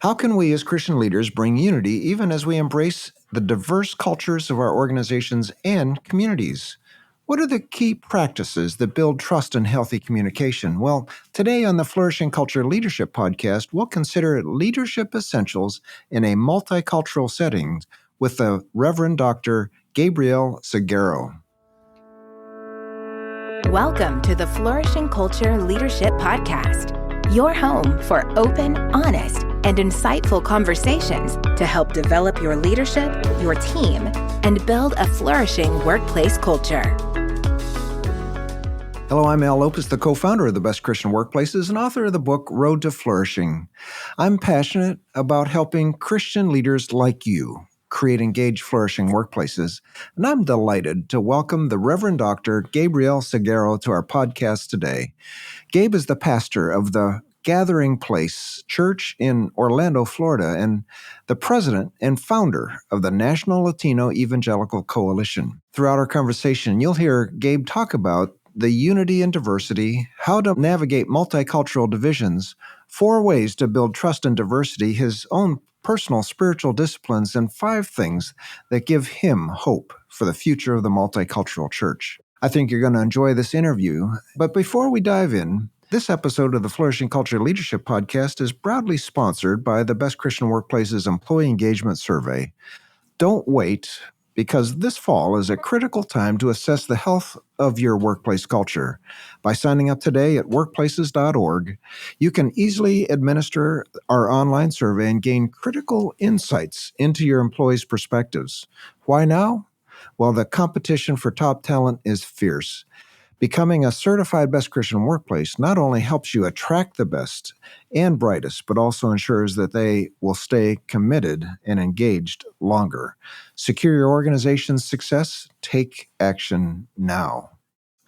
How can we as Christian leaders bring unity even as we embrace the diverse cultures of our organizations and communities? What are the key practices that build trust and healthy communication? Well, today on the Flourishing Culture Leadership Podcast, we'll consider leadership essentials in a multicultural setting with the Reverend Dr. Gabriel Salguero. Welcome to the Flourishing Culture Leadership Podcast, your home for open, honest, and insightful conversations to help develop your leadership, your team, and build a flourishing workplace culture. Hello, I'm Al Lopez, the co-founder of the Best Christian Workplaces and author of the book Road to Flourishing. I'm passionate about helping Christian leaders like you create engaged, flourishing workplaces, and I'm delighted to welcome the Reverend Dr. Gabriel Salguero to our podcast today. Gabe is the pastor of the Gathering Place Church in Orlando, Florida, and the president and founder of the National Latino Evangelical Coalition. Throughout our conversation, you'll hear Gabe talk about the unity and diversity, how to navigate multicultural divisions, 4 ways to build trust and diversity, his own personal spiritual disciplines, and 5 things that give him hope for the future of the multicultural church. I think you're going to enjoy this interview. But before we dive in, this episode of the Flourishing Culture Leadership Podcast is proudly sponsored by the Best Christian Workplaces Employee Engagement Survey. Don't wait, because this fall is a critical time to assess the health of your workplace culture. By signing up today at workplaces.org, you can easily administer our online survey and gain critical insights into your employees' perspectives. Why now? Well, the competition for top talent is fierce. Becoming a certified Best Christian Workplace not only helps you attract the best and brightest, but also ensures that they will stay committed and engaged longer. Secure your organization's success. Take action now.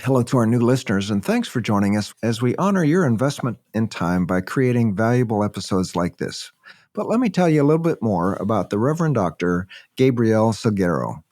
Hello to our new listeners, and thanks for joining us as we honor your investment in time by creating valuable episodes like this. But let me tell you a little bit more about the Reverend Dr. Gabriel Salguero.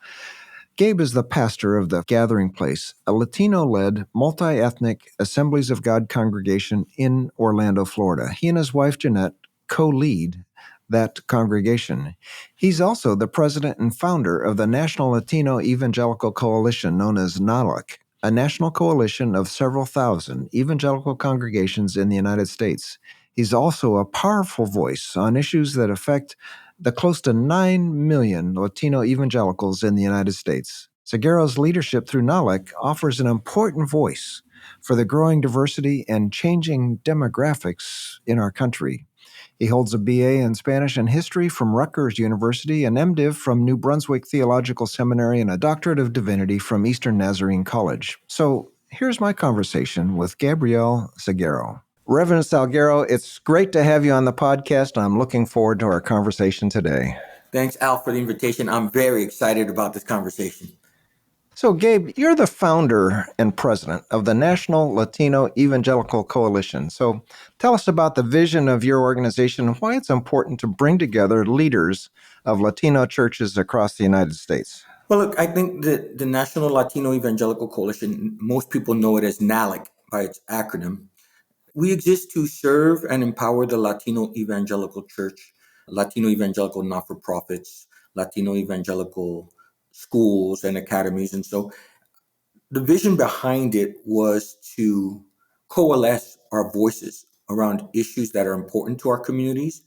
Gabe is the pastor of the Gathering Place, a Latino-led, multi-ethnic Assemblies of God congregation in Orlando, Florida. He and his wife, Jeanette, co-lead that congregation. He's also the president and founder of the National Latino Evangelical Coalition, known as NALEC, a national coalition of several thousand evangelical congregations in the United States. He's also a powerful voice on issues that affect the close to 9 million Latino evangelicals in the United States. Salguero's leadership through NALEC offers an important voice for the growing diversity and changing demographics in our country. He holds a BA in Spanish and History from Rutgers University, an MDiv from New Brunswick Theological Seminary, and a Doctorate of Divinity from Eastern Nazarene College. So here's my conversation with Gabriel Salguero. Reverend Salguero, it's great to have you on the podcast. I'm looking forward to our conversation today. Thanks, Al, for the invitation. I'm very excited about this conversation. So, Gabe, you're the founder and president of the National Latino Evangelical Coalition. So tell us about the vision of your organization and why it's important to bring together leaders of Latino churches across the United States. Well, look, I think that the National Latino Evangelical Coalition, most people know it as NALEC by its acronym. We exist to serve and empower the Latino Evangelical Church, Latino Evangelical not-for-profits, Latino Evangelical schools and academies. And so the vision behind it was to coalesce our voices around issues that are important to our communities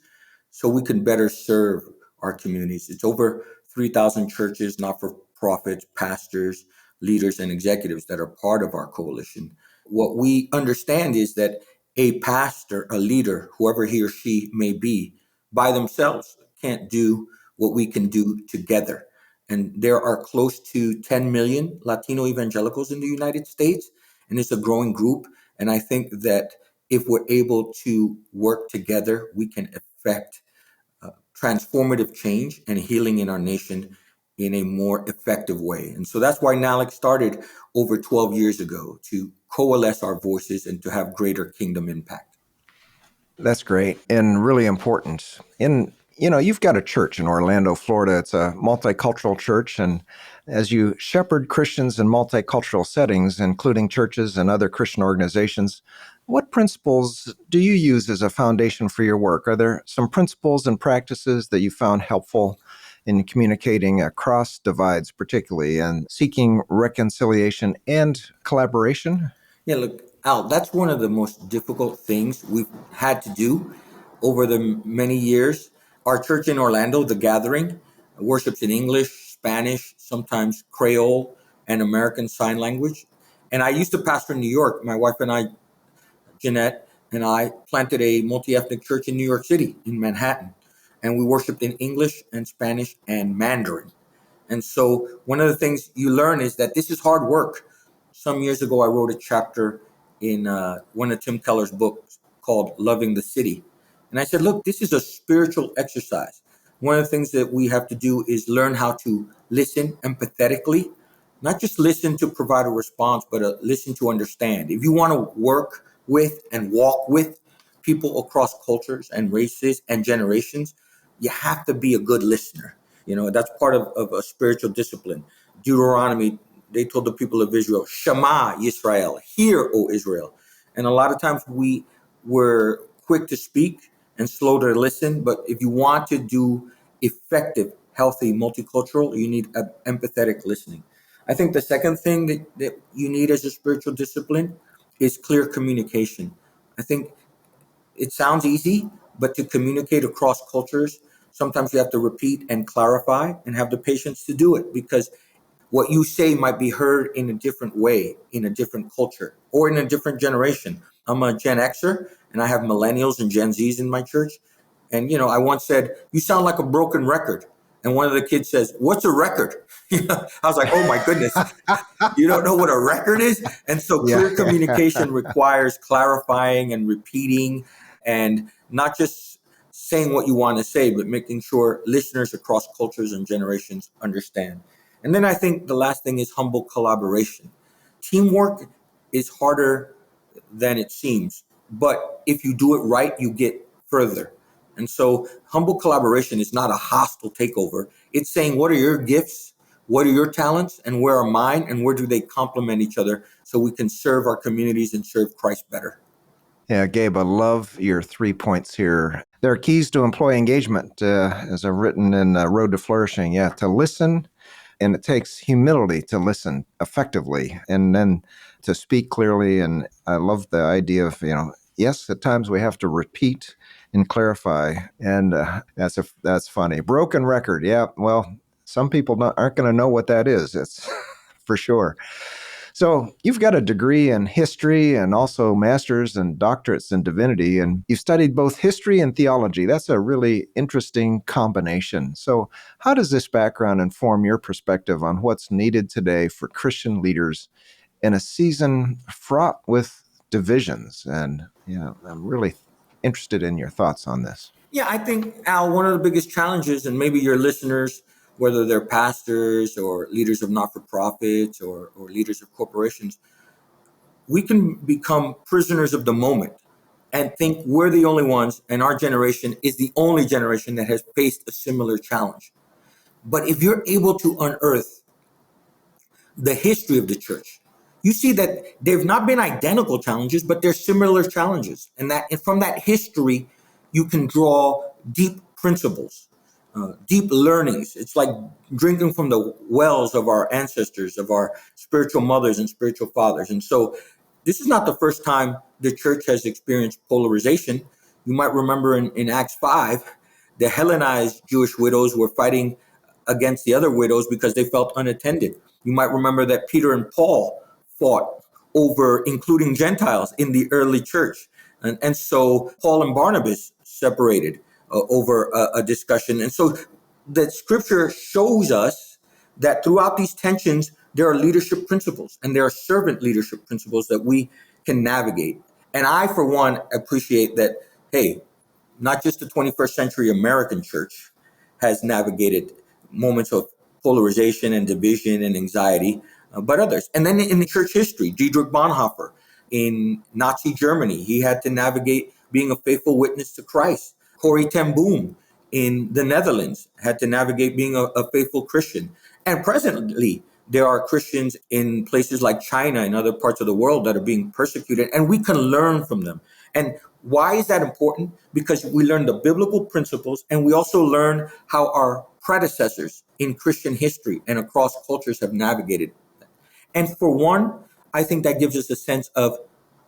so we can better serve our communities. It's over 3,000 churches, not-for-profits, pastors, leaders, and executives that are part of our coalition. What we understand is that a pastor, a leader, whoever he or she may be, by themselves can't do what we can do together. And there are close to 10 million Latino evangelicals in the United States, and it's a growing group. And I think that if we're able to work together, we can effect transformative change and healing in our nation in a more effective way. And so that's why NALEC started over 12 years ago, to coalesce our voices and to have greater kingdom impact. That's great and really important. You've got a church in Orlando, Florida. It's a multicultural church. And as you shepherd Christians in multicultural settings, including churches and other Christian organizations, What principles do you use as a foundation for your work? Are there some principles and practices that you found helpful in communicating across divides, particularly, and seeking reconciliation and collaboration? Yeah, look, Al, that's one of the most difficult things we've had to do over the many years. Our church in Orlando, The Gathering, worships in English, Spanish, sometimes Creole, and American Sign Language. And I used to pastor in New York. My wife and I, Jeanette, and I planted a multi ethnic church in New York City, in Manhattan. And we worshiped in English and Spanish and Mandarin. And so one of the things you learn is that this is hard work. Some years ago, I wrote a chapter in one of Tim Keller's books called Loving the City. And I said, look, this is a spiritual exercise. One of the things that we have to do is learn how to listen empathetically, not just listen to provide a response, but listen to understand. If you want to work with and walk with people across cultures and races and generations, you have to be a good listener. That's part of a spiritual discipline. Deuteronomy, they told the people of Israel, Shema Yisrael, hear, O Israel. And a lot of times we were quick to speak and slow to listen. But if you want to do effective, healthy, multicultural, you need empathetic listening. I think the second thing that you need as a spiritual discipline is clear communication. I think it sounds easy, but to communicate across cultures, sometimes you have to repeat and clarify and have the patience to do it, because what you say might be heard in a different way, in a different culture, or in a different generation. I'm a Gen Xer, and I have millennials and Gen Zs in my church. And, I once said, you sound like a broken record. And one of the kids says, what's a record? I was like, oh my goodness, you don't know what a record is? And so Yeah. clear communication requires clarifying and repeating, and not just saying what you want to say, but making sure listeners across cultures and generations understand. And then I think the last thing is humble collaboration. Teamwork is harder than it seems, but if you do it right, you get further. And so humble collaboration is not a hostile takeover. It's saying, what are your gifts? What are your talents? And where are mine? And where do they complement each other so we can serve our communities and serve Christ better? Yeah, Gabe, I love your 3 points here. There are keys to employee engagement, as I've written in Road to Flourishing. Yeah, to listen, and it takes humility to listen effectively, and then to speak clearly. And I love the idea of, yes, at times we have to repeat and clarify. And that's funny. Broken record. Yeah, well, some people aren't going to know what that is. It's for sure. So you've got a degree in history and also master's and doctorates in divinity, and you've studied both history and theology. That's a really interesting combination. So how does this background inform your perspective on what's needed today for Christian leaders in a season fraught with divisions? And I'm really interested in your thoughts on this. Yeah, I think, Al, one of the biggest challenges, and maybe your listeners, whether they're pastors or leaders of not for profits or leaders of corporations, we can become prisoners of the moment and think we're the only ones, and our generation is the only generation that has faced a similar challenge. But if you're able to unearth the history of the church, you see that they've not been identical challenges, but they're similar challenges. And from that history, you can draw deep principles, deep learnings. It's like drinking from the wells of our ancestors, of our spiritual mothers and spiritual fathers. And so this is not the first time the church has experienced polarization. You might remember in Acts 5, the Hellenized Jewish widows were fighting against the other widows because they felt unattended. You might remember that Peter and Paul fought over including Gentiles in the early church. And so Paul and Barnabas separated over a discussion. And so the scripture shows us that throughout these tensions, there are leadership principles and there are servant leadership principles that we can navigate. And I, for one, appreciate that, hey, not just the 21st century American church has navigated moments of polarization and division and anxiety, but others. And then in the church history, Dietrich Bonhoeffer in Nazi Germany, he had to navigate being a faithful witness to Christ. Corrie ten Boom in the Netherlands had to navigate being a faithful Christian. And presently, There are Christians in places like China and other parts of the world that are being persecuted, and we can learn from them. And why is that important? Because we learn the biblical principles, and we also learn how our predecessors in Christian history and across cultures have navigated. And for one, I think that gives us a sense of,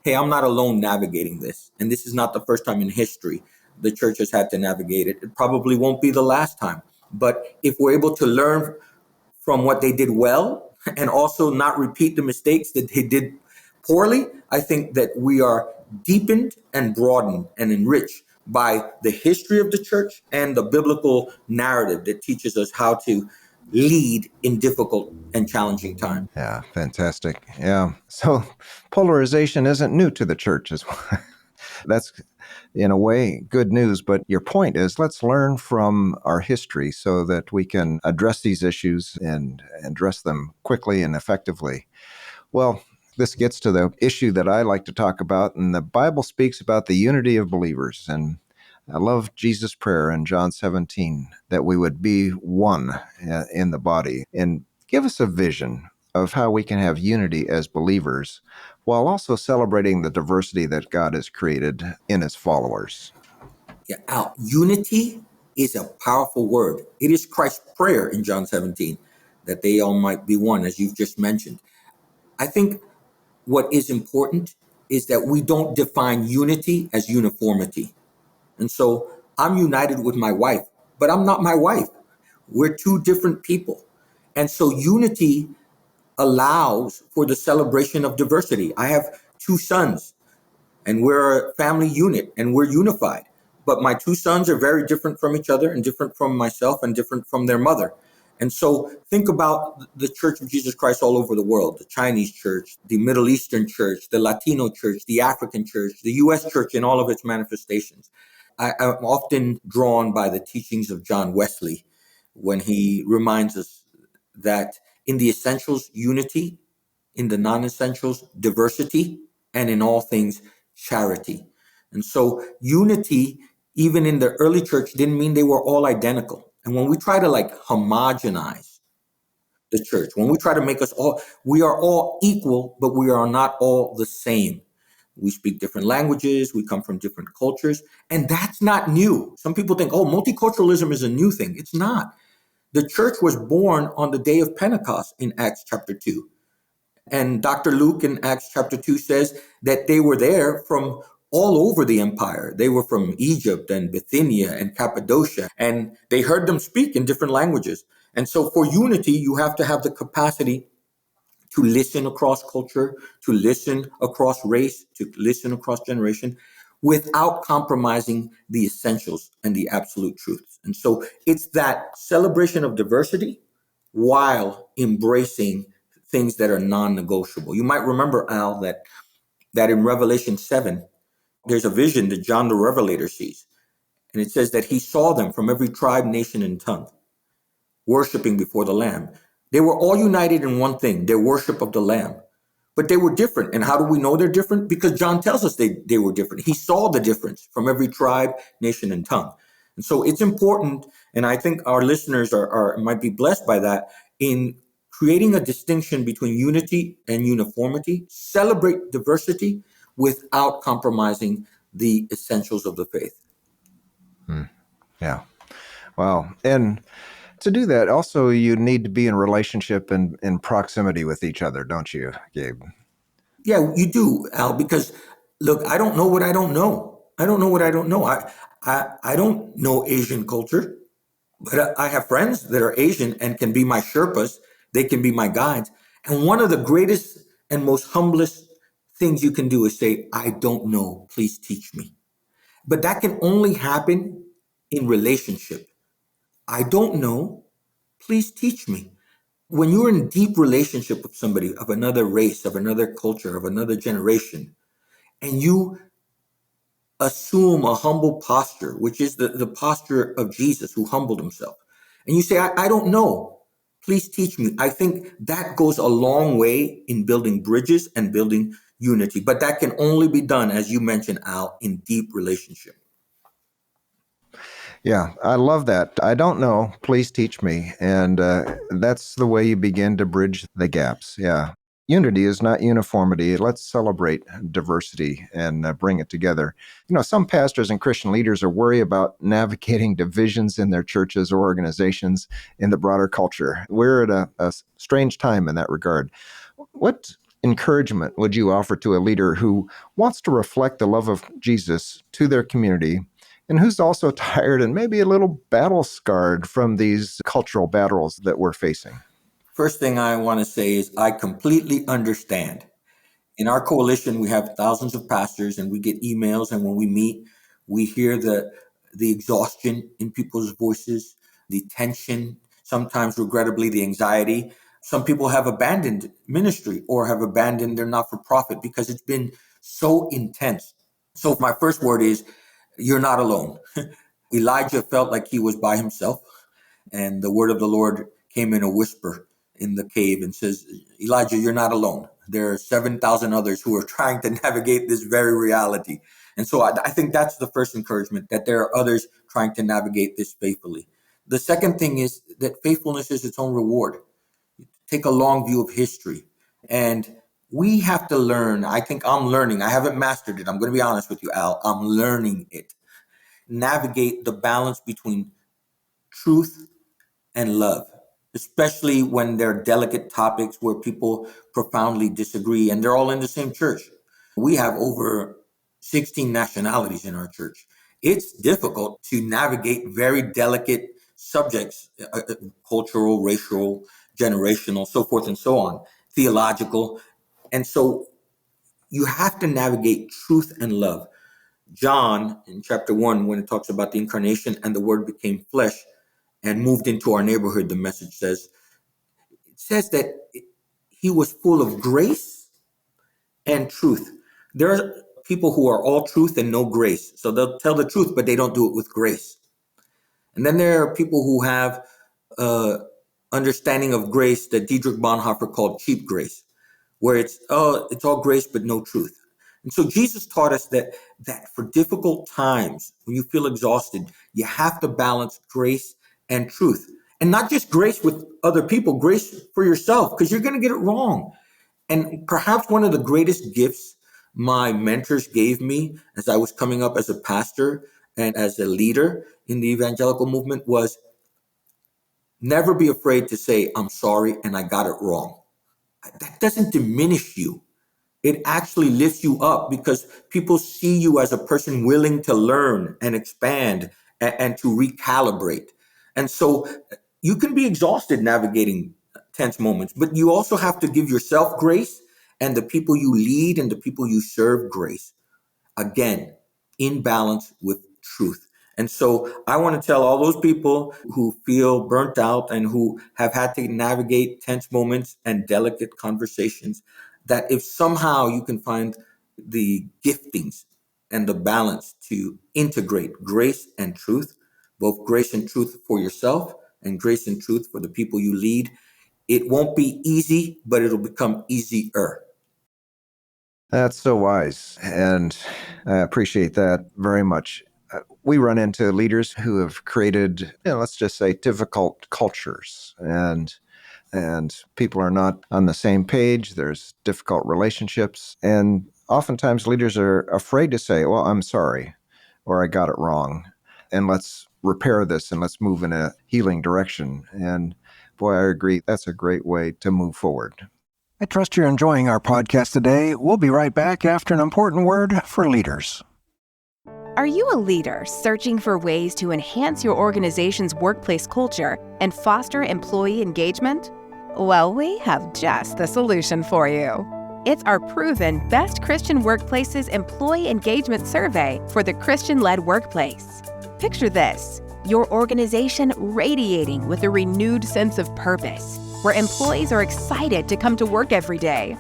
hey, I'm not alone navigating this. And this is not the first time in history the church has had to navigate it. It probably won't be the last time. But if we're able to learn from what they did well and also not repeat the mistakes that they did poorly, I think that we are deepened and broadened and enriched by the history of the church and the biblical narrative that teaches us how to lead in difficult and challenging times. Yeah, fantastic. Yeah. So polarization isn't new to the church as well. That's, in a way, good news. But your point is, let's learn from our history so that we can address these issues and address them quickly and effectively. Well, this gets to the issue that I like to talk about, and the Bible speaks about the unity of believers. And I love Jesus' prayer in John 17 that we would be one in the body. And give us a vision of how we can have unity as believers while also celebrating the diversity that God has created in his followers. Yeah, Al, unity is a powerful word. It is Christ's prayer in John 17 that they all might be one, as you've just mentioned. I think what is important is that we don't define unity as uniformity. And so I'm united with my wife, but I'm not my wife. We're two different people. And so unity allows for the celebration of diversity. I have two sons, and we're a family unit, and we're unified. But my two sons are very different from each other and different from myself and different from their mother. And so think about the Church of Jesus Christ all over the world, the Chinese church, the Middle Eastern church, the Latino church, the African church, the U.S. church in all of its manifestations. I'm often drawn by the teachings of John Wesley when he reminds us that in the essentials, unity, in the non-essentials, diversity, and in all things, charity. And so unity, even in the early church, didn't mean they were all identical. And when we try to like homogenize the church, when we try to make us all, we are all equal, but we are not all the same. We speak different languages, we come from different cultures, and that's not new. Some people think, oh, multiculturalism is a new thing. It's not. The church was born on the day of Pentecost in Acts chapter 2. And Dr. Luke in Acts chapter 2 says that they were there from all over the empire. They were from Egypt and Bithynia and Cappadocia, and they heard them speak in different languages. And so for unity, you have to have the capacity to listen across culture, to listen across race, to listen across generation, without compromising the essentials and the absolute truths. And so it's that celebration of diversity while embracing things that are non-negotiable. You might remember, Al, that in Revelation 7, there's a vision that John the Revelator sees. And it says that he saw them from every tribe, nation, and tongue, worshiping before the Lamb. They were all united in one thing, their worship of the Lamb. But they were different. And how do we know they're different? Because John tells us they were different. He saw the difference from every tribe, nation, and tongue. And so it's important, and I think our listeners might be blessed by that, in creating a distinction between unity and uniformity, celebrate diversity without compromising the essentials of the faith. Yeah. Wow. And to do that, also, you need to be in relationship and in proximity with each other, don't you, Gabe? Yeah, you do, Al, because look, I don't know what I don't know. I don't know what I don't know. I don't know Asian culture, but I have friends that are Asian and can be my Sherpas. They can be my guides. And one of the greatest and most humblest things you can do is say, I don't know, please teach me. But that can only happen in relationship. I don't know, please teach me. When you're in deep relationship with somebody of another race, of another culture, of another generation, and you assume a humble posture, which is the posture of Jesus who humbled himself, and you say, I don't know, please teach me. I think that goes a long way in building bridges and building unity. But that can only be done, as you mentioned, Al, in deep relationship. Yeah, I love that. I don't know. Please teach me. And that's the way you begin to bridge the gaps. Yeah. Unity is not uniformity. Let's celebrate diversity and bring it together. Some pastors and Christian leaders are worried about navigating divisions in their churches or organizations in the broader culture. We're at a strange time in that regard. What encouragement would you offer to a leader who wants to reflect the love of Jesus to their community and who's also tired and maybe a little battle scarred from these cultural battles that we're facing? First thing I want to say is I completely understand. In our coalition, we have thousands of pastors, and we get emails. And when we meet, we hear the exhaustion in people's voices, the tension, sometimes regrettably the anxiety. Some people have abandoned ministry or have abandoned their not-for-profit because it's been so intense. So my first word is, you're not alone. Elijah felt like he was by himself, and the word of the Lord came in a whisper in the cave and says, Elijah, you're not alone. There are 7,000 others who are trying to navigate this very reality. And so I think that's the first encouragement, that there are others trying to navigate this faithfully. The second thing is that faithfulness is its own reward. Take a long view of history. And we have to learn. I think I'm learning. I haven't mastered it. I'm going to be honest with you, Al. I'm learning it. Navigate the balance between truth and love, especially when there are delicate topics where people profoundly disagree and they're all in the same church. We have over 16 nationalities in our church. It's difficult to navigate very delicate subjects, cultural, racial, generational, so forth and so on, theological. And so you have to navigate truth and love. John, in chapter 1, when it talks about the incarnation and the word became flesh and moved into our neighborhood, the message says, it says that he was full of grace and truth. There are people who are all truth and no grace. So they'll tell the truth, but they don't do it with grace. And then there are people who have understanding of grace that Dietrich Bonhoeffer called cheap grace, where it's all grace but no truth. And so Jesus taught us that for difficult times, when you feel exhausted, you have to balance grace and truth. And not just grace with other people, grace for yourself, because you're going to get it wrong. And perhaps one of the greatest gifts my mentors gave me as I was coming up as a pastor and as a leader in the evangelical movement was never be afraid to say, I'm sorry and I got it wrong. That doesn't diminish you. It actually lifts you up because people see you as a person willing to learn and expand and to recalibrate. And so you can be exhausted navigating tense moments, but you also have to give yourself grace and the people you lead and the people you serve grace. Again, in balance with truth. And so I want to tell all those people who feel burnt out and who have had to navigate tense moments and delicate conversations that if somehow you can find the giftings and the balance to integrate grace and truth, both grace and truth for yourself and grace and truth for the people you lead, it won't be easy, but it'll become easier. That's so wise. And I appreciate that very much. We run into leaders who have created, let's just say, difficult cultures, and people are not on the same page. There's difficult relationships, and oftentimes leaders are afraid to say, "Well, I'm sorry," or "I got it wrong," and let's repair this and let's move in a healing direction. And boy, I agree. That's a great way to move forward. I trust you're enjoying our podcast today. We'll be right back after an important word for leaders. Are you a leader searching for ways to enhance your organization's workplace culture and foster employee engagement? Well, we have just the solution for you. It's our proven Best Christian Workplaces Employee Engagement Survey for the Christian-led workplace. Picture this: your organization radiating with a renewed sense of purpose, where employees are excited to come to work every day.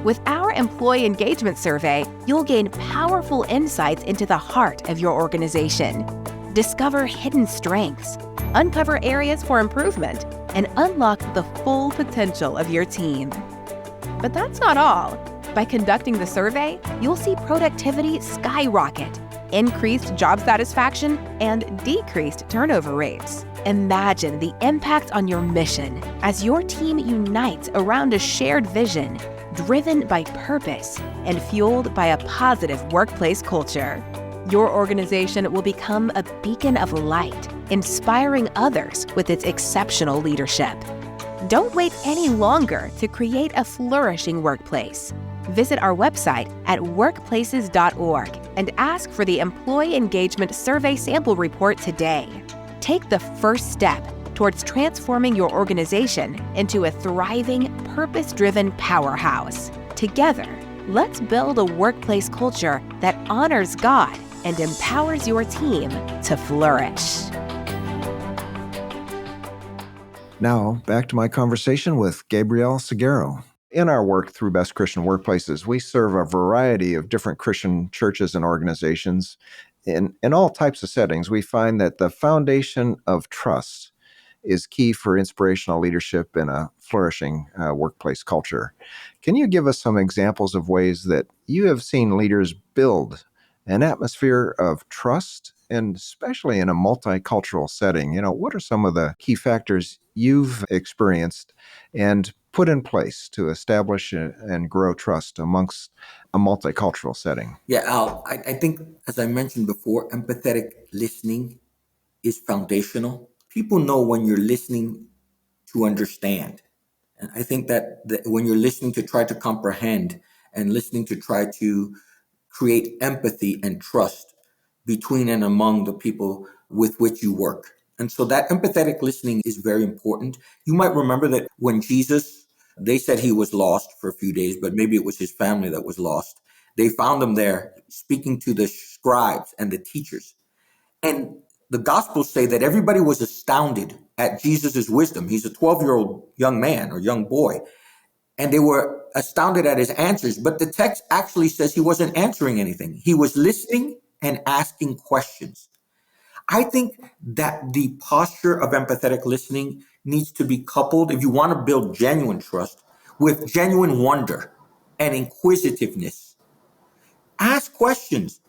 With our employee engagement survey, you'll gain powerful insights into the heart of your organization. Discover hidden strengths, uncover areas for improvement, and unlock the full potential of your team. But that's not all. By conducting the survey, you'll see productivity skyrocket, increased job satisfaction, and decreased turnover rates. Imagine the impact on your mission as your team unites around a shared vision, driven by purpose and fueled by a positive workplace culture. Your organization will become a beacon of light, inspiring others with its exceptional leadership. Don't wait any longer to create a flourishing workplace. Visit our website at workplaces.org and ask for the Employee Engagement Survey Sample Report today. Take the first step towards transforming your organization into a thriving, purpose-driven powerhouse. Together, let's build a workplace culture that honors God and empowers your team to flourish. Now, back to my conversation with Gabriel Salguero. In our work through Best Christian Workplaces, we serve a variety of different Christian churches and organizations. In all types of settings, we find that the foundation of trust is key for inspirational leadership in a flourishing workplace culture. Can you give us some examples of ways that you have seen leaders build an atmosphere of trust, and especially in a multicultural setting? What are some of the key factors you've experienced and put in place to establish and grow trust amongst a multicultural setting? Yeah, Al, I think, as I mentioned before, empathetic listening is foundational. People know when you're listening to understand. And I think that when you're listening to try to comprehend and listening to try to create empathy and trust between and among the people with which you work. And so that empathetic listening is very important. You might remember that when Jesus, they said he was lost for a few days, but maybe it was his family that was lost. They found him there speaking to the scribes and the teachers. And the Gospels say that everybody was astounded at Jesus's wisdom. He's a 12-year-old young man or young boy. And they were astounded at his answers. But the text actually says he wasn't answering anything. He was listening and asking questions. I think that the posture of empathetic listening needs to be coupled, if you want to build genuine trust, with genuine wonder and inquisitiveness. Ask questions.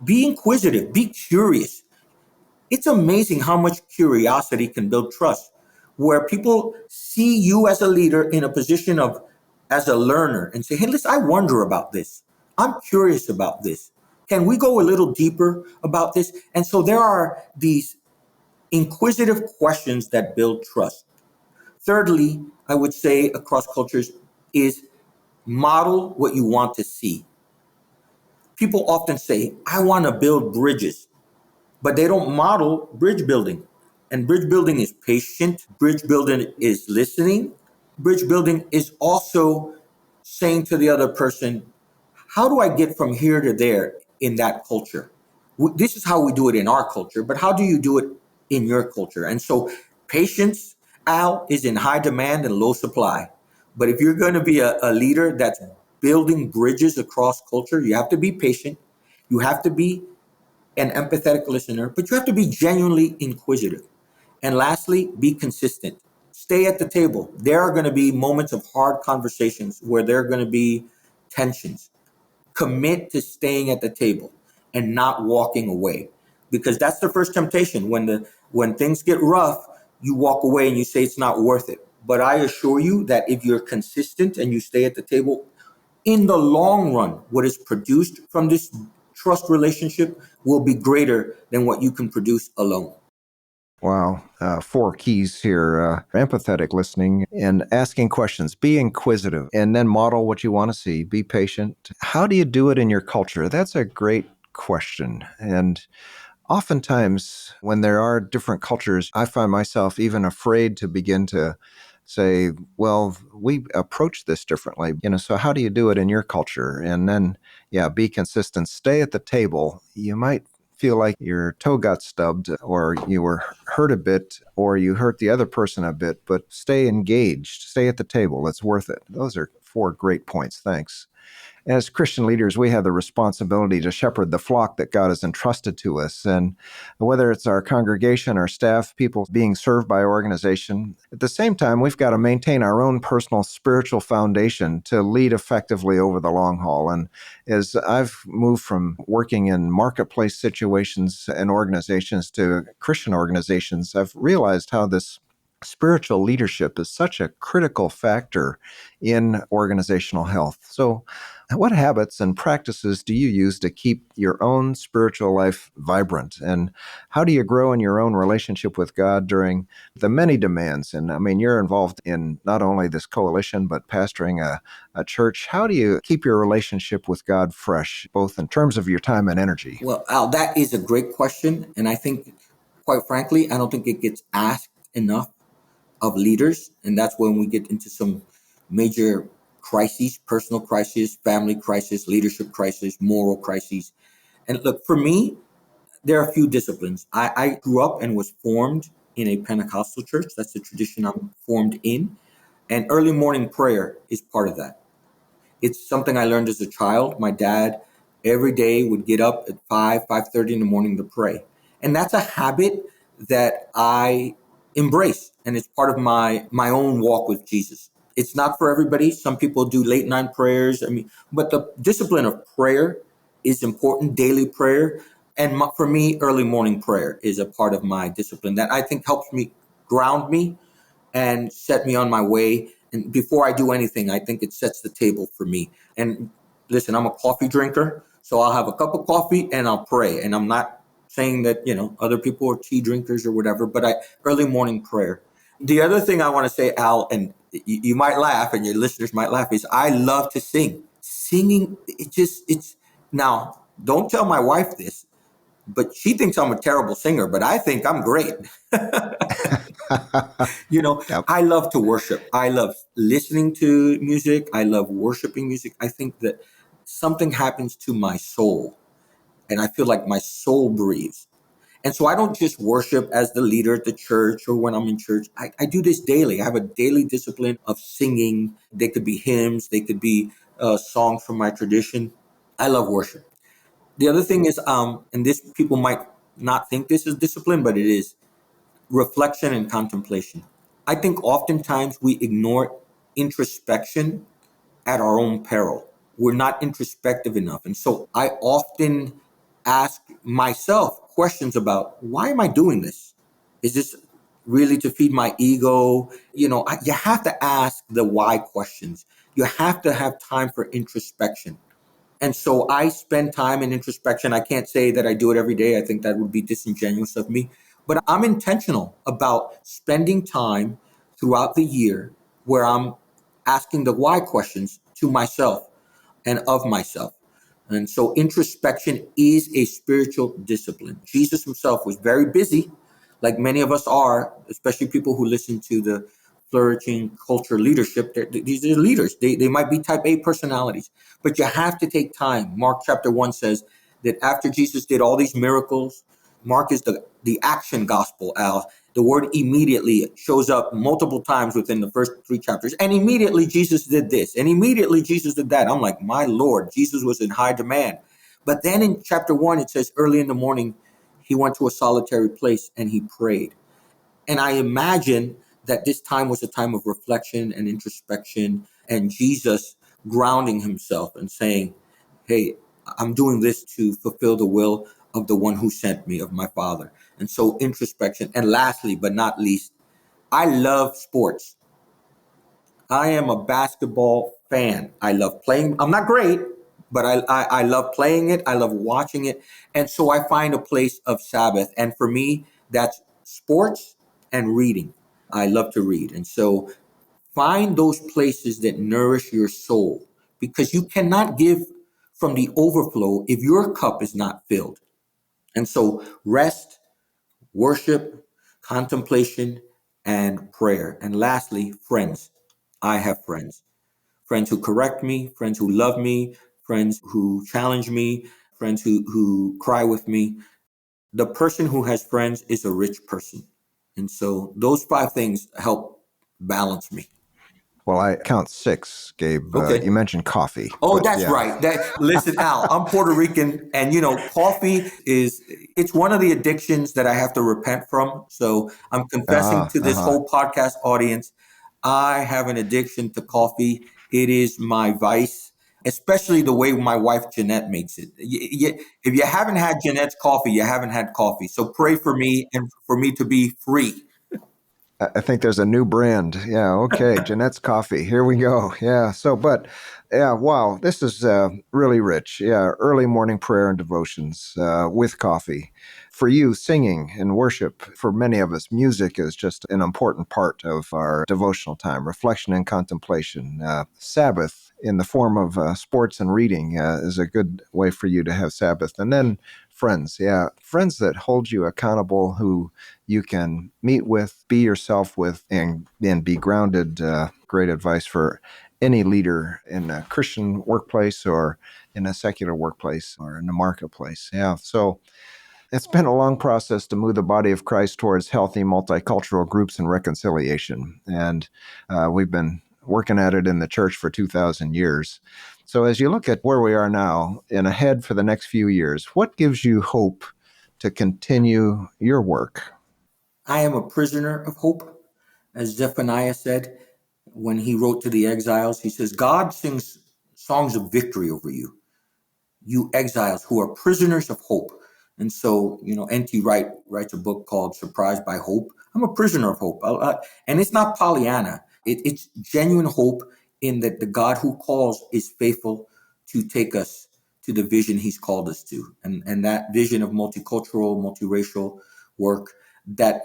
Be inquisitive. Be curious. It's amazing how much curiosity can build trust, where people see you as a leader in a position of, as a learner, and say, hey, listen, I wonder about this. I'm curious about this. Can we go a little deeper about this? And so there are these inquisitive questions that build trust. Thirdly, I would say across cultures is model what you want to see. People often say, I want to build bridges, but they don't model bridge building. And bridge building is patient. Bridge building is listening. Bridge building is also saying to the other person, how do I get from here to there in that culture? This is how we do it in our culture, but how do you do it in your culture? And so patience, Al, is in high demand and low supply. But if you're going to be a leader that's building bridges across culture, you have to be patient. You have to be an empathetic listener, but you have to be genuinely inquisitive. And lastly, be consistent. Stay at the table. There are going to be moments of hard conversations where there are going to be tensions. Commit to staying at the table and not walking away, because that's the first temptation. When things get rough, you walk away and you say it's not worth it. But I assure you that if you're consistent and you stay at the table, in the long run, what is produced from this trust relationship will be greater than what you can produce alone. Wow. 4 keys here. Empathetic listening and asking questions. Be inquisitive and then model what you want to see. Be patient. How do you do it in your culture? That's a great question. And oftentimes when there are different cultures, I find myself even afraid to begin to say, well, we approach this differently. So how do you do it in your culture? And then, be consistent. Stay at the table. You might feel like your toe got stubbed or you were hurt a bit or you hurt the other person a bit, but stay engaged, stay at the table. It's worth it. Those are 4 great points. Thanks. As Christian leaders, we have the responsibility to shepherd the flock that God has entrusted to us. And whether it's our congregation, our staff, people being served by our organization, at the same time, we've got to maintain our own personal spiritual foundation to lead effectively over the long haul. And as I've moved from working in marketplace situations and organizations to Christian organizations, I've realized how this spiritual leadership is such a critical factor in organizational health. So, what habits and practices do you use to keep your own spiritual life vibrant? And how do you grow in your own relationship with God during the many demands? And I mean, you're involved in not only this coalition, but pastoring a church. How do you keep your relationship with God fresh, both in terms of your time and energy? Well, Al, that is a great question. And I think, quite frankly, I don't think it gets asked enough of leaders. And that's when we get into some major crises: personal crisis, family crisis, leadership crisis, moral crises. And look, for me, there are a few disciplines. I grew up and was formed in a Pentecostal church. That's the tradition I'm formed in. And early morning prayer is part of that. It's something I learned as a child. My dad every day would get up at 5:30 in the morning to pray. And that's a habit that I embrace. And it's part of my own walk with Jesus. It's not for everybody. Some people do late night prayers. I mean, but the discipline of prayer is important, daily prayer. And for me, early morning prayer is a part of my discipline that I think helps me ground me and set me on my way. And before I do anything, I think it sets the table for me. And listen, I'm a coffee drinker, so I'll have a cup of coffee and I'll pray. And I'm not saying that, other people are tea drinkers or whatever, but early morning prayer. The other thing I want to say, Al, and you might laugh and your listeners might laugh, is I love to sing. Singing, it's now, don't tell my wife this, but she thinks I'm a terrible singer, but I think I'm great. Yep. I love to worship. I love listening to music. I love worshiping music. I think that something happens to my soul and I feel like my soul breathes. And so I don't just worship as the leader at the church or when I'm in church. I do this daily. I have a daily discipline of singing. They could be hymns. They could be songs from my tradition. I love worship. The other thing is, and this people might not think this is discipline, but it is reflection and contemplation. I think oftentimes we ignore introspection at our own peril. We're not introspective enough. And so I often ask myself questions about, why am I doing this? Is this really to feed my ego? You have to ask the why questions. You have to have time for introspection. And so I spend time in introspection. I can't say that I do it every day. I think that would be disingenuous of me. But I'm intentional about spending time throughout the year where I'm asking the why questions to myself and of myself. And so introspection is a spiritual discipline. Jesus himself was very busy, like many of us are, especially people who listen to the flourishing culture leadership. These are leaders. They might be type A personalities, but you have to take time. Mark chapter 1 says that after Jesus did all these miracles, Mark is the action gospel, Al. The word immediately shows up multiple times within the first 3 chapters. And immediately Jesus did this. And immediately Jesus did that. I'm like, my Lord, Jesus was in high demand. But then in chapter 1, it says early in the morning, he went to a solitary place and he prayed. And I imagine that this time was a time of reflection and introspection and Jesus grounding himself and saying, hey, I'm doing this to fulfill the will of the one who sent me, of my Father. And so introspection. And lastly, but not least, I love sports. I am a basketball fan. I love playing. I'm not great, but I love playing it. I love watching it. And so I find a place of Sabbath. And for me, that's sports and reading. I love to read. And so find those places that nourish your soul because you cannot give from the overflow if your cup is not filled. And so rest, worship, contemplation, and prayer. And lastly, friends. I have friends. Friends who correct me, friends who love me, friends who challenge me, friends who cry with me. The person who has friends is a rich person. And so those 5 things help balance me. Well, I count six, Gabe. Okay. You mentioned coffee, Oh, but that's yeah. right. Listen, Al, I'm Puerto Rican, and coffee it's one of the addictions that I have to repent from. So I'm confessing to this Uh-huh. whole podcast audience, I have an addiction to coffee. It is my vice, especially the way my wife Jeanette makes it. If you haven't had Jeanette's coffee, you haven't had coffee. So pray for me and for me to be free. I think there's a new brand. Yeah, okay. Jeanette's Coffee. Here we go. Yeah. So, but yeah, wow, this is really rich. Yeah, early morning prayer and devotions with coffee. For you, singing and worship. For many of us, music is just an important part of our devotional time, reflection and contemplation. Sabbath in the form of sports and reading is a good way for you to have Sabbath. And then friends. Yeah, friends that hold you accountable, who you can meet with, be yourself with, and be grounded. Great advice for any leader in a Christian workplace or in a secular workplace or in the marketplace. Yeah. So it's been a long process to move the body of Christ towards healthy multicultural groups and reconciliation. And we've been working at it in the church for 2,000 years. So as you look at where we are now and ahead for the next few years, what gives you hope to continue your work? I am a prisoner of hope, as Zephaniah said when he wrote to the exiles. He says, God sings songs of victory over you, you exiles who are prisoners of hope. And so, N.T. Wright writes a book called Surprised by Hope. I'm a prisoner of hope. And it's not Pollyanna, it's genuine hope in that the God who calls is faithful to take us to the vision he's called us to. And that vision of multicultural, multiracial work that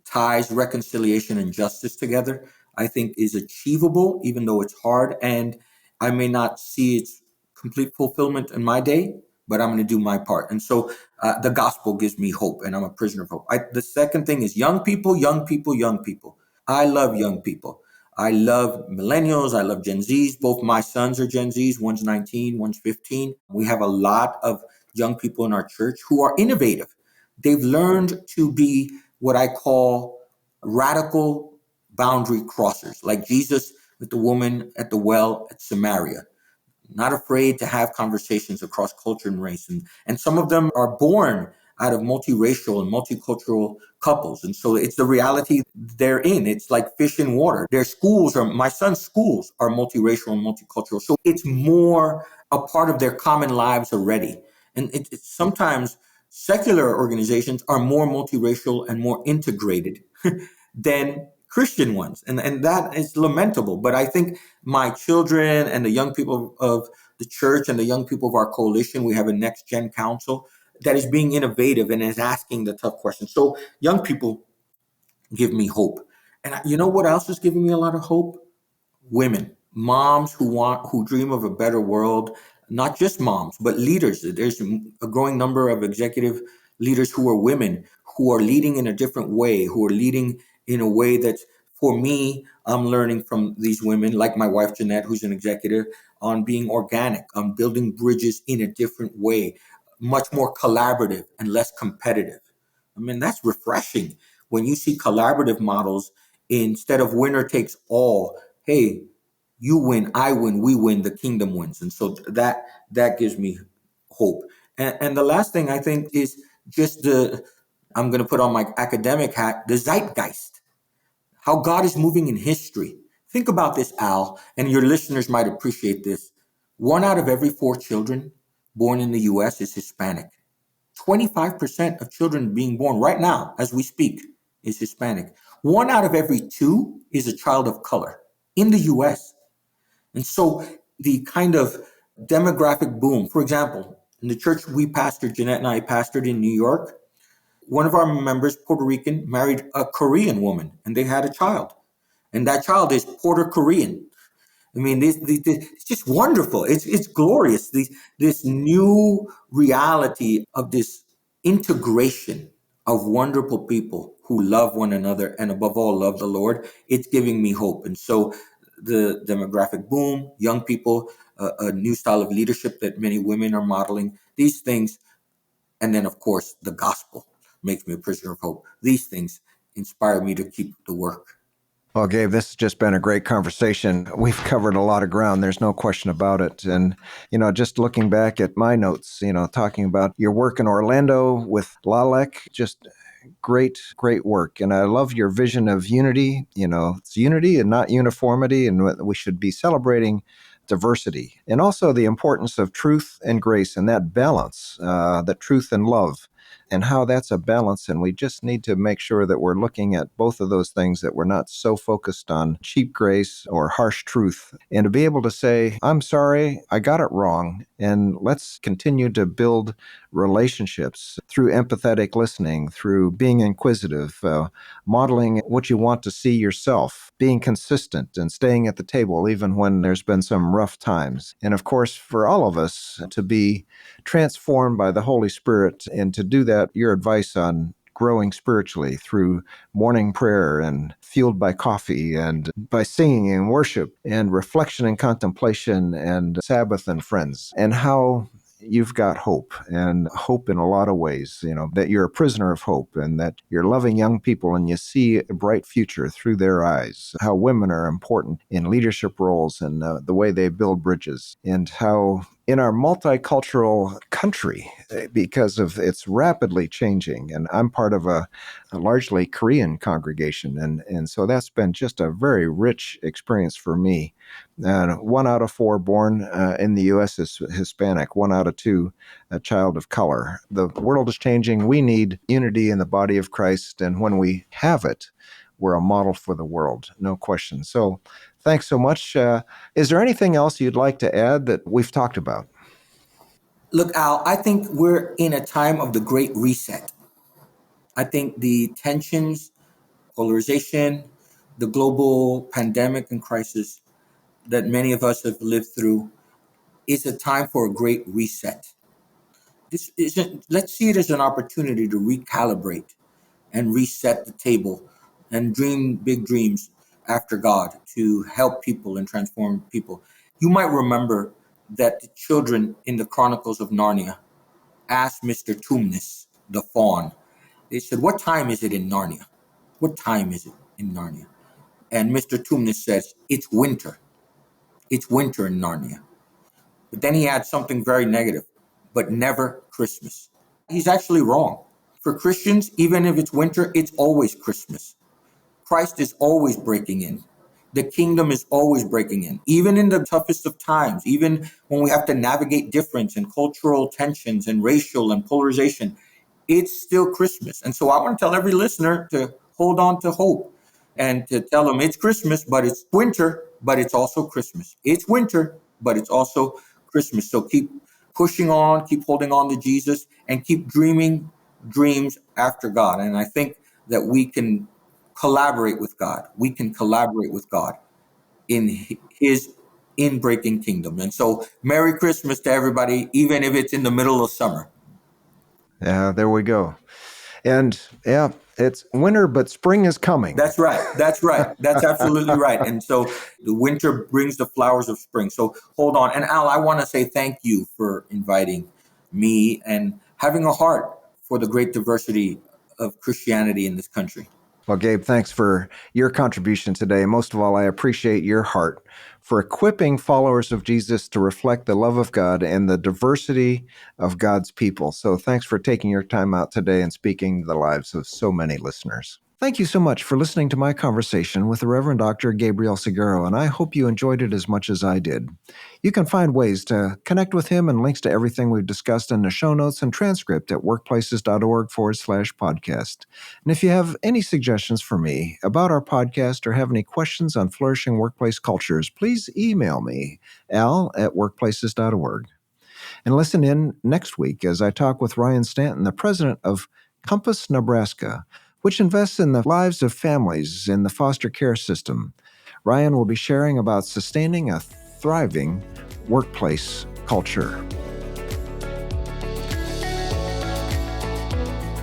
ties reconciliation and justice together, I think is achievable, even though it's hard. And I may not see its complete fulfillment in my day, but I'm going to do my part. And so the gospel gives me hope, and I'm a prisoner of hope. The second thing is young people, young people, young people. I love young people. I love millennials. I love Gen Zs. Both my sons are Gen Zs. One's 19, one's 15. We have a lot of young people in our church who are innovative. They've learned to be what I call radical boundary crossers, like Jesus with the woman at the well at Samaria, not afraid to have conversations across culture and race. And some of them are born out of multiracial and multicultural couples. And so it's the reality they're in. It's like fish in water. My son's schools are multiracial and multicultural. So it's more a part of their common lives already. And it's sometimes secular organizations are more multiracial and more integrated than Christian ones. And that is lamentable. But I think my children and the young people of the church and the young people of our coalition, we have a next gen council that is being innovative and is asking the tough questions. So young people give me hope. And you know what else is giving me a lot of hope? Women, moms who dream of a better world, not just moms, but leaders. There's a growing number of executive leaders who are women, who are leading in a different way, who are leading in a way that, for me, I'm learning from these women, like my wife Jeanette, who's an executive, on being organic, on building bridges in a different way, much more collaborative and less competitive. I mean, that's refreshing when you see collaborative models instead of winner takes all. Hey, you win, I win, we win, the kingdom wins. And so that gives me hope. And the last thing I think is just I'm going to put on my academic hat, the zeitgeist, how God is moving in history. Think about this, Al, and your listeners might appreciate this. 1 out of every 4 children born in the US is Hispanic. 25% of children being born right now, as we speak, is Hispanic. 1 out of every 2 is a child of color in the US. And so the kind of demographic boom, for example, in the church we pastored, Jeanette and I pastored in New York, one of our members, Puerto Rican, married a Korean woman and they had a child. And that child is Puerto Korean. I mean, it's just wonderful. It's glorious. This new reality of this integration of wonderful people who love one another and above all love the Lord. It's giving me hope. And so the demographic boom, young people, a new style of leadership that many women are modeling, these things, and then of course the gospel makes me a prisoner of hope. These things inspire me to keep the work. Well, Gabe, this has just been a great conversation. We've covered a lot of ground. There's no question about it. And, just looking back at my notes, talking about your work in Orlando with Lalek, just great, great work. And I love your vision of unity. It's unity and not uniformity. And we should be celebrating diversity. And also the importance of truth and grace and that balance, that truth and love, and how that's a balance. And we just need to make sure that we're looking at both of those things, that we're not so focused on cheap grace or harsh truth. And to be able to say, I'm sorry, I got it wrong. And let's continue to build relationships through empathetic listening, through being inquisitive, modeling what you want to see yourself, being consistent and staying at the table even when there's been some rough times. And of course, for all of us to be transformed by the Holy Spirit and to do that, your advice on growing spiritually through morning prayer and fueled by coffee and by singing and worship and reflection and contemplation and Sabbath and friends, and how you've got hope, and hope in a lot of ways, that you're a prisoner of hope and that you're loving young people and you see a bright future through their eyes, how women are important in leadership roles and the way they build bridges, and how in our multicultural country, because of it's rapidly changing, and I'm part of a largely Korean congregation, and so that's been just a very rich experience for me. 1 out of 4 born in the U.S. is Hispanic, 1 out of 2 a child of color. The world is changing. We need unity in the body of Christ, and when we have it, we're a model for the world, no question. So thanks so much. Is there anything else you'd like to add that we've talked about? Look, Al, I think we're in a time of the great reset. I think the tensions, polarization, the global pandemic and crisis that many of us have lived through is a time for a great reset. Let's see it as an opportunity to recalibrate and reset the table and dream big dreams after God to help people and transform people. You might remember that the children in the Chronicles of Narnia asked Mr. Tumnus, the fawn, they said, "What time is it in Narnia? What time is it in Narnia?" And Mr. Tumnus says, "It's winter. It's winter in Narnia." But then he adds something very negative, "but never Christmas." He's actually wrong. For Christians, even if it's winter, it's always Christmas. Christ is always breaking in. The kingdom is always breaking in, even in the toughest of times, even when we have to navigate difference and cultural tensions and racial and polarization. It's still Christmas. And so I want to tell every listener to hold on to hope and to tell them it's Christmas, but it's winter, but it's also Christmas. It's winter, but it's also Christmas. So keep pushing on, keep holding on to Jesus, and keep dreaming dreams after God. And I think that we can collaborate with God. We can collaborate with God in his in-breaking kingdom. And so Merry Christmas to everybody, even if it's in the middle of summer. Yeah, there we go. And yeah, it's winter, but spring is coming. That's right. That's right. That's absolutely right. And so the winter brings the flowers of spring. So hold on. And Al, I want to say thank you for inviting me and having a heart for the great diversity of Christianity in this country. Well, Gabe, thanks for your contribution today. Most of all, I appreciate your heart for equipping followers of Jesus to reflect the love of God and the diversity of God's people. So thanks for taking your time out today and speaking the lives of so many listeners. Thank you so much for listening to my conversation with the Reverend Dr. Gabriel Salguero, and I hope you enjoyed it as much as I did. You can find ways to connect with him and links to everything we've discussed in the show notes and transcript at workplaces.org/podcast. And if you have any suggestions for me about our podcast or have any questions on flourishing workplace cultures, please email me, al@workplaces.org. And listen in next week as I talk with Ryan Stanton, the president of Compass, Nebraska, which invests in the lives of families in the foster care system. Ryan will be sharing about sustaining a thriving workplace culture.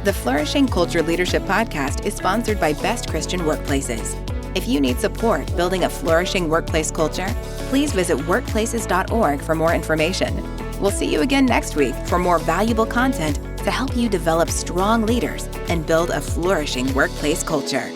The Flourishing Culture Leadership Podcast is sponsored by Best Christian Workplaces. If you need support building a flourishing workplace culture, please visit workplaces.org for more information. We'll see you again next week for more valuable content to help you develop strong leaders and build a flourishing workplace culture.